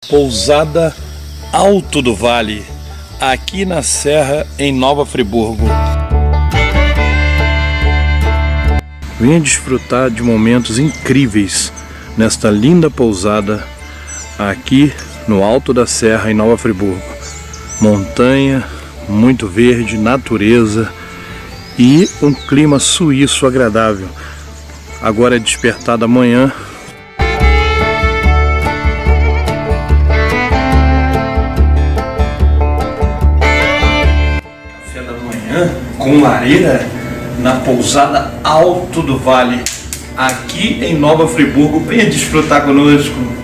Pousada Alto do Vale, aqui na Serra, em Nova Friburgo. Venha desfrutar de momentos incríveis nesta linda pousada aqui no alto da Serra, em Nova Friburgo. Montanha, muito verde, natureza e um clima suíço agradável. Agora é despertar da manhã. Café da manhã com lareira na Pousada Alto do Vale, aqui em Nova Friburgo. Venha desfrutar conosco.